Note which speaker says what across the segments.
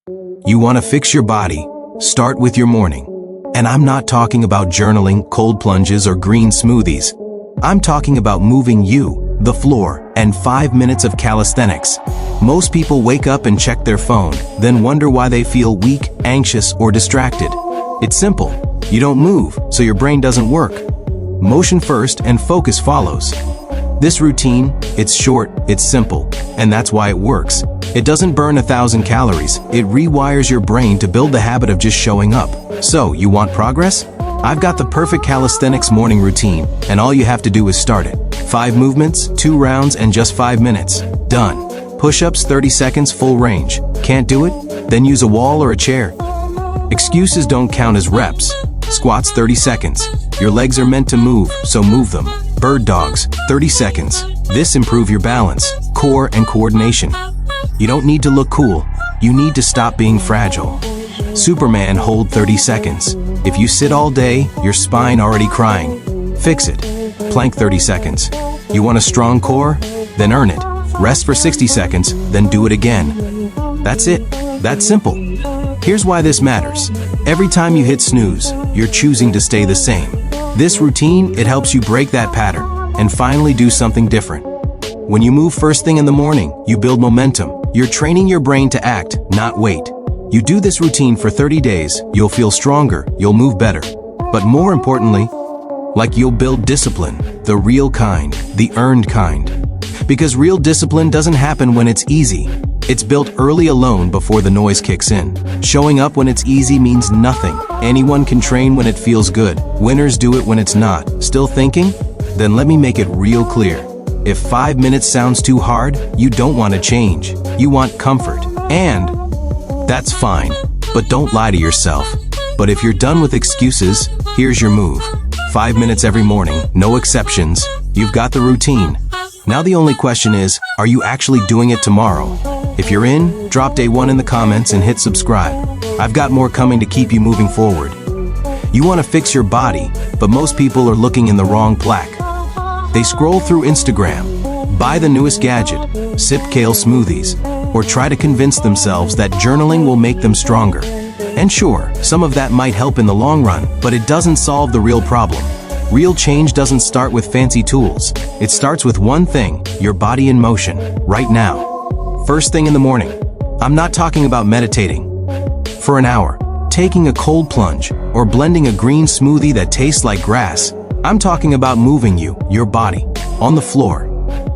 Speaker 1: You want to fix your body? Start with your morning. And I'm not talking about journaling, cold plunges, or green smoothies. I'm talking about moving you, the floor, and 5 minutes of calisthenics. Most people wake up and check their phone, then wonder why they feel weak, anxious, or distracted. It's simple. You don't move, so your brain doesn't work. Motion first and focus follows. This routine, it's short, it's simple, and that's why it works. It doesn't burn 1,000 calories, it rewires your brain to build the habit of just showing up. So, you want progress? I've got the perfect calisthenics morning routine, and all you have to do is start it. 5 movements, 2 rounds, and just 5 minutes. Done. Push-ups 30 seconds full range. Can't do it? Then use a wall or a chair. Excuses don't count as reps. Squats 30 seconds. Your legs are meant to move, so move them. Bird dogs, 30 seconds. This improves your balance, core, and coordination. You don't need to look cool. You need to stop being fragile. Superman hold 30 seconds. If you sit all day, your spine already crying. Fix it. Plank 30 seconds. You want a strong core? Then earn it. Rest for 60 seconds, then do it again. That's it. That's simple. Here's why this matters. Every time you hit snooze, you're choosing to stay the same. This routine, it helps you break that pattern and finally do something different. When you move first thing in the morning, you build momentum. You're training your brain to act, not wait. You do this routine for 30 days, you'll feel stronger, you'll move better. But more importantly, you'll build discipline, the real kind, the earned kind. Because real discipline doesn't happen when it's easy. It's built early alone before the noise kicks in. Showing up when it's easy means nothing. Anyone can train when it feels good. Winners do it when it's not. Still thinking? Then let me make it real clear. If 5 minutes sounds too hard, you don't want to change. You want comfort. And that's fine, but don't lie to yourself. But if you're done with excuses, here's your move. 5 minutes every morning, no exceptions. You've got the routine. Now the only question is, are you actually doing it tomorrow? If you're in, drop day 1 in the comments and hit subscribe. I've got more coming to keep you moving forward. You want to fix your body, but most people are looking in the wrong plaque. They scroll through Instagram, buy the newest gadget, sip kale smoothies, or try to convince themselves that journaling will make them stronger. And sure, some of that might help in the long run, but it doesn't solve the real problem. Real change doesn't start with fancy tools. It starts with one thing, your body in motion, right now. First thing in the morning. I'm not talking about meditating for an hour, taking a cold plunge, or blending a green smoothie that tastes like grass. I'm talking about moving you, your body, on the floor.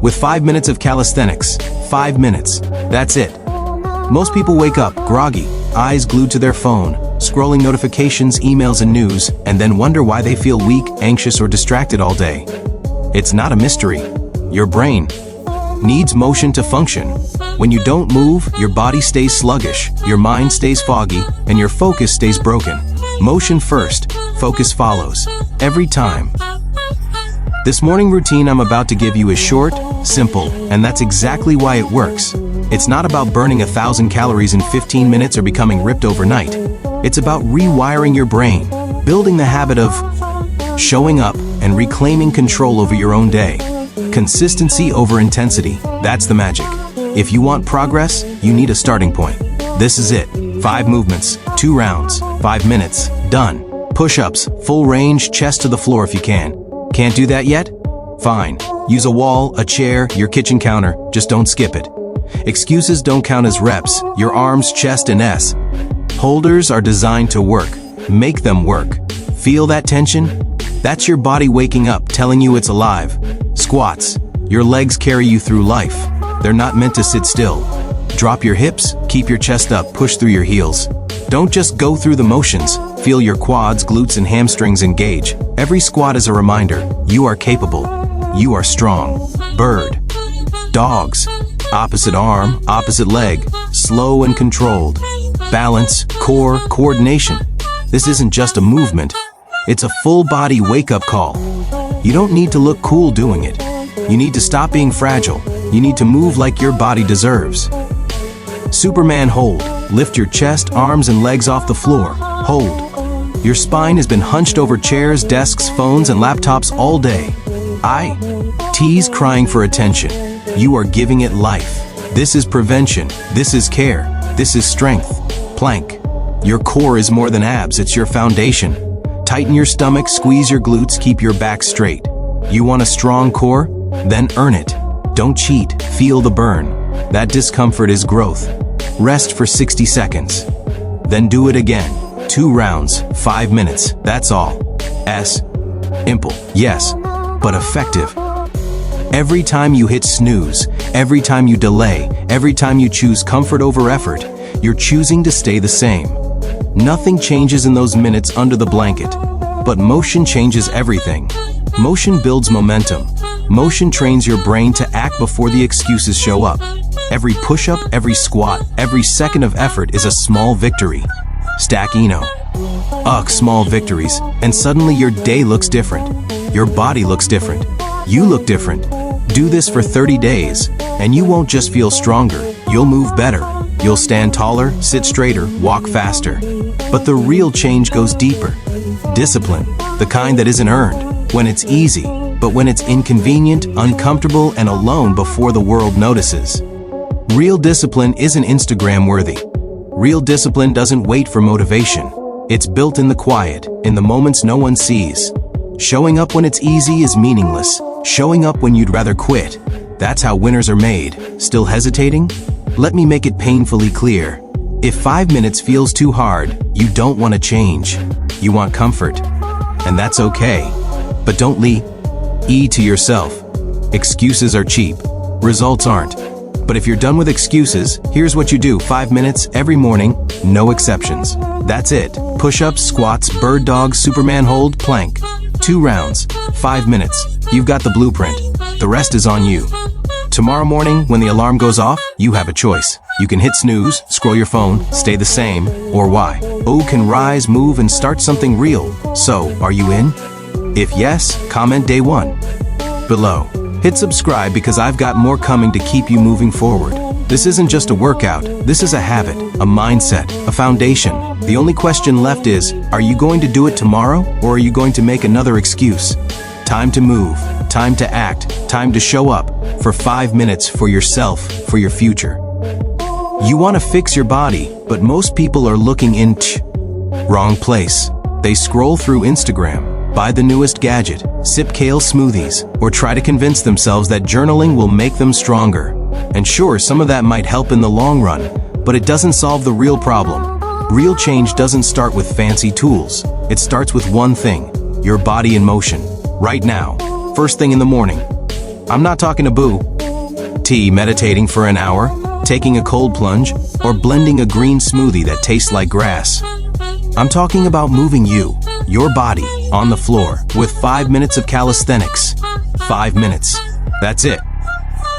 Speaker 1: With 5 minutes of calisthenics. 5 minutes. That's it. Most people wake up groggy, eyes glued to their phone, scrolling notifications, emails, and news, and then wonder why they feel weak, anxious, or distracted all day. It's not a mystery. Your brain needs motion to function. When you don't move, your body stays sluggish, your mind stays foggy, and your focus stays broken. Motion first, focus follows. Every time. This morning routine I'm about to give you is short, simple, and that's exactly why it works. It's not about burning 1,000 calories in 15 minutes or becoming ripped overnight. It's about rewiring your brain, building the habit of showing up and reclaiming control over your own day. Consistency over intensity, that's the magic. If you want progress, you need a starting point. This is it. 5 movements, 2 rounds, 5 minutes, done. Push-ups, full range, chest to the floor if you can. Can't do that yet? Fine. Use a wall, a chair, your kitchen counter, just don't skip it. Excuses don't count as reps, your arms, chest, and S. Holders are designed to work. Make them work. Feel that tension? That's your body waking up, telling you it's alive. Squats. Your legs carry you through life. They're not meant to sit still. Drop your hips, keep your chest up, push through your heels. Don't just go through the motions. Feel your quads, glutes, and hamstrings engage. Every squat is a reminder, you are capable. You are strong. Bird. Dogs. Opposite arm, opposite leg. Slow and controlled. Balance, core, coordination. This isn't just a movement. It's a full-body wake-up call. You don't need to look cool doing it. You need to stop being fragile. You need to move like your body deserves. Superman hold. Lift your chest, arms, and legs off the floor. Hold. Your spine has been hunched over chairs, desks, phones, and laptops all day. T's crying for attention. You are giving it life. This is prevention. This is care. This is strength. Plank. Your core is more than abs, it's your foundation. Tighten your stomach, squeeze your glutes, keep your back straight. You want a strong core? Then earn it. Don't cheat, feel the burn. That discomfort is growth. Rest for 60 seconds. Then do it again. 2 rounds, 5 minutes, that's all. Simple, yes, but effective. Every time you hit snooze, every time you delay, every time you choose comfort over effort, you're choosing to stay the same. Nothing changes in those minutes under the blanket, but motion changes everything. Motion builds momentum. Motion trains your brain to act before the excuses show up. Every push-up, every squat, every second of effort is a small victory. Stack Eno. Small victories, and suddenly your day looks different. Your body looks different. You look different. Do this for 30 days, and you won't just feel stronger, you'll move better. You'll stand taller, sit straighter, walk faster. But the real change goes deeper. Discipline, the kind that isn't earned, when it's easy, but when it's inconvenient, uncomfortable, and alone before the world notices. Real discipline isn't Instagram-worthy. Real discipline doesn't wait for motivation. It's built in the quiet, in the moments no one sees. Showing up when it's easy is meaningless. Showing up when you'd rather quit. That's how winners are made. Still hesitating? Let me make it painfully clear. If 5 minutes feels too hard, you don't want to change. You want comfort. And that's okay. But don't to yourself. Excuses are cheap. Results aren't. But if you're done with excuses, here's what you do. 5 minutes every morning, no exceptions. That's it. Push-ups, squats, bird dogs, Superman hold, plank. 2 rounds, 5 minutes. You've got the blueprint. The rest is on you. Tomorrow morning, when the alarm goes off, you have a choice. You can hit snooze, scroll your phone, stay the same, or can rise, move, and start something real. So, are you in? If yes, comment day 1 below. Hit subscribe because I've got more coming to keep you moving forward. This isn't just a workout, this is a habit, a mindset, a foundation. The only question left is, are you going to do it tomorrow, or are you going to make another excuse? Time to move, time to act, time to show up, for 5 minutes for yourself, for your future. You want to fix your body, but most people are looking in wrong place. They scroll through Instagram, buy the newest gadget, sip kale smoothies, or try to convince themselves that journaling will make them stronger. And sure, some of that might help in the long run, but it doesn't solve the real problem. Real change doesn't start with fancy tools. It starts with one thing, your body in motion. Right now, first thing in the morning. I'm not talking to meditating for an hour, taking a cold plunge, or blending a green smoothie that tastes like grass. I'm talking about moving your body, on the floor, with 5 minutes of calisthenics. 5 minutes. That's it.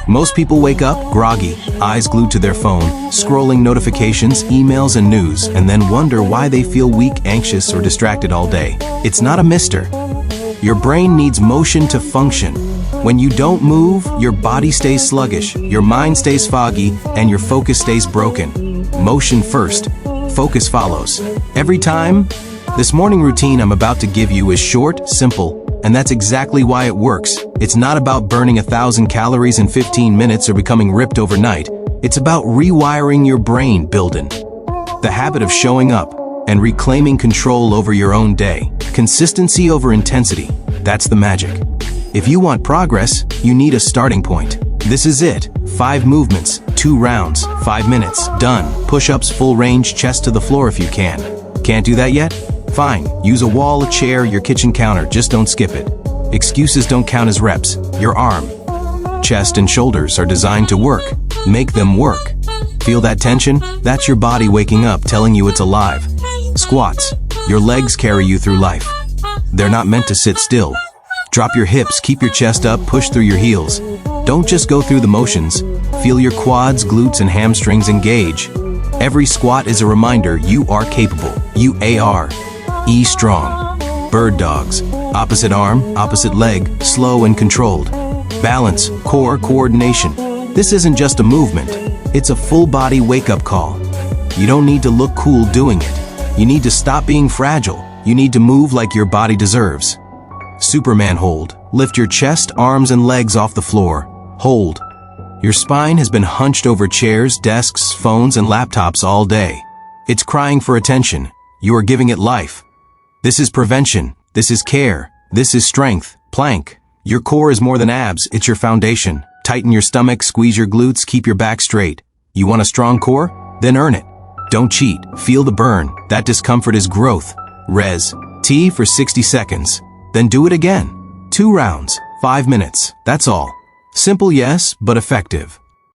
Speaker 1: Most people wake up groggy, eyes glued to their phone, scrolling notifications, emails, and news, and then wonder why they feel weak, anxious, or distracted all day. It's not a mister. Your brain needs motion to function. When you don't move, your body stays sluggish, your mind stays foggy, and your focus stays broken. Motion first, focus follows. Every time. This morning routine I'm about to give you is short, simple, and that's exactly why it works. It's not about burning 1,000 calories in 15 minutes or becoming ripped overnight. It's about rewiring your brain, building the habit of showing up and reclaiming control over your own day. Consistency over intensity. That's the magic. If you want progress, you need a starting point. This is it. 5 movements, 2 rounds, 5 minutes, done. Push-ups, full range, chest to the floor if you can. Can't do that yet? Fine, use a wall, a chair, your kitchen counter, just don't skip it. Excuses don't count as reps. Your arm, chest, and shoulders are designed to work. Make them work. Feel that tension? That's your body waking up, telling you it's alive. Squats, your legs carry you through life. They're not meant to sit still. Drop your hips, keep your chest up, push through your heels. Don't just go through the motions. Feel your quads, glutes, and hamstrings engage. Every squat is a reminder you are capable. You are. Strong. Bird dogs. Opposite arm, opposite leg, slow and controlled. Balance, core, coordination. This isn't just a movement. It's a full body wake-up call. You don't need to look cool doing it. You need to stop being fragile. You need to move like your body deserves. Superman hold. Lift your chest, arms, and legs off the floor. Hold. Your spine has been hunched over chairs, desks, phones, and laptops all day. It's crying for attention. You are giving it life. This is prevention. This is care. This is strength. Plank. Your core is more than abs, it's your foundation. Tighten your stomach, squeeze your glutes, keep your back straight. You want a strong core? Then earn it. Don't cheat. Feel the burn. That discomfort is growth. Res. T for 60 seconds. Then do it again. 2 rounds, 5 minutes. That's all. Simple, yes, but effective.